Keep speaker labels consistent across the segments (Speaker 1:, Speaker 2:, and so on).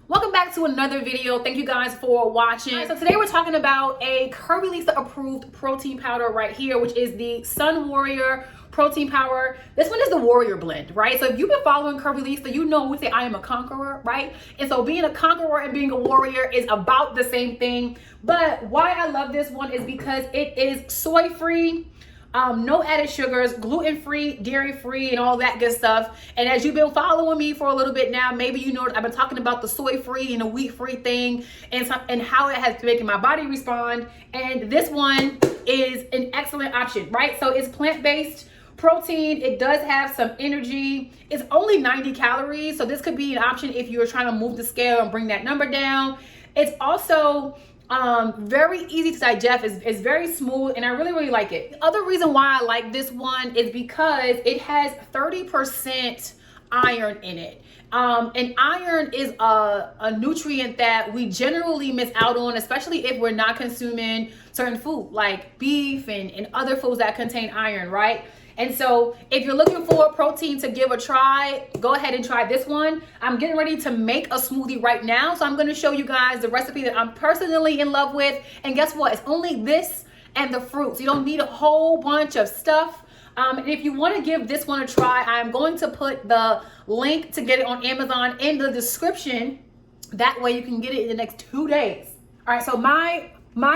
Speaker 1: Welcome back to another video. Thank you guys for watching. So today we're talking about a Curvylista approved protein powder right here, which is the Sun Warrior protein powder. This one is the Warrior blend, right? So if you've been following Curvylista, you know we say I am a conqueror, right? And so being a conqueror and being a warrior is about the same thing. But why I love this one is because it is soy free, no added sugars, gluten-free, dairy-free, and all that good stuff. And as you've been following me for a little bit now, maybe you know I've been talking about the soy-free and the wheat-free thing and how it has been making my body respond. And this one is an excellent option, right? So it's plant-based protein. It does have some energy. It's only 90 calories, so this could be an option if you're trying to move the scale and bring that number down. It's also very easy to digest. It's very smooth, and I really like it. The other reason why I like this one is because it has 30% iron in it. And iron is a nutrient that we generally miss out on, especially if we're not consuming certain food like beef and other foods that contain iron, right? And so if you're looking for protein to give a try, go ahead and try this one. I'm getting ready to make a smoothie right now. So I'm going to show you guys the recipe that I'm personally in love with. And guess what? It's only this and the fruits. You don't need a whole bunch of stuff. And if you want to give this one a try, I'm going to put the link to get it on Amazon in the description. That way you can get it in the next 2 days. All right, so my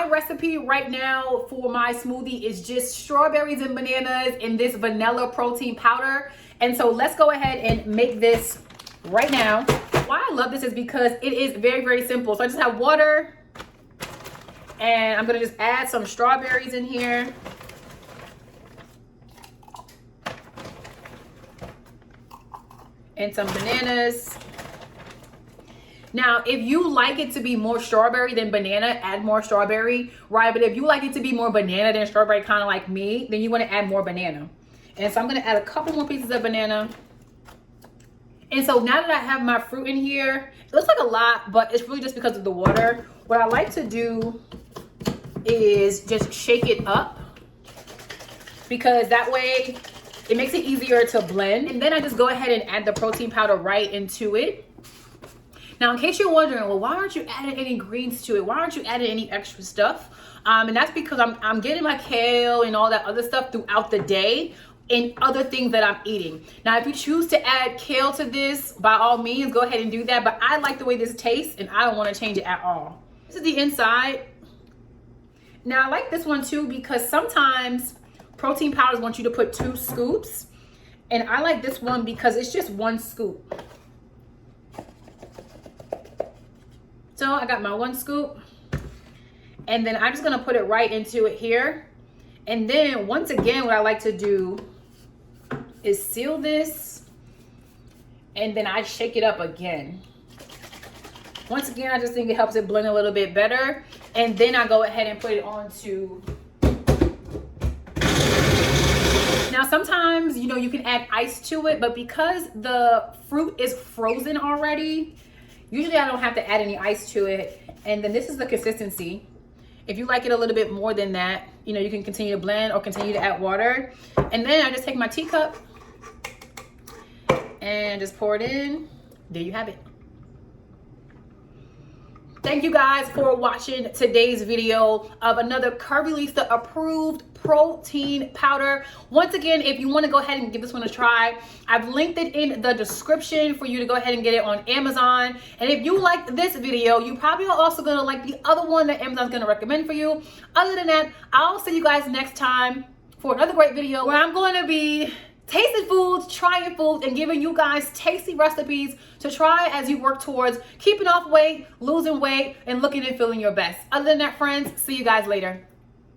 Speaker 1: recipe right now for my smoothie is just strawberries and bananas in this vanilla protein powder. And so let's go ahead and make this right now. Why I love this is because it is very simple. So I just have water, and I'm gonna just add some strawberries in here. And some bananas. Now, if you like it to be more strawberry than banana, add more strawberry, right? But if you like it to be more banana than strawberry, kind of like me, then you want to add more banana. And so I'm going to add a couple more pieces of banana. And so now that I have my fruit in here, it looks like a lot, but it's really just because of the water. What I like to do is just shake it up, because that way it makes it easier to blend. And then I just go ahead and add the protein powder right into it. Now, in case you're wondering, well, why aren't you adding any greens to it? Why aren't you adding any extra stuff? And that's because I'm getting my kale and all that other stuff throughout the day and other things that I'm eating. Now, if you choose to add kale to this, by all means, go ahead and do that. But I like the way this tastes, and I don't want to change it at all. This is the inside. Now, I like this one too because sometimes protein powders want you to put 2 scoops. And I like this one because it's just 1 scoop. So I got my 1 scoop, and then I'm just gonna put it right into it here. And then once again, what I like to do is seal this, and then I shake it up again. Once again, I just think it helps it blend a little bit better. And then I go ahead and put it onto. Now, sometimes, you know, you can add ice to it, but because the fruit is frozen already, usually I don't have to add any ice to it. And then this is the consistency. If you like it a little bit more than that, you know, you can continue to blend or continue to add water. And then I just take my teacup and just pour it in. There you have it. Thank you guys for watching today's video of another Curvylista approved protein powder. Once again, if you want to go ahead and give this one a try, I've linked it in the description for you to go ahead and get it on Amazon. And if you like this video, you probably are also going to like the other one that Amazon's going to recommend for you. Other than that, I'll see you guys next time for another great video where I'm going to be tasting foods, trying foods, and giving you guys tasty recipes to try as you work towards keeping off weight, losing weight, and looking and feeling your best. Other than that, friends, see you guys later.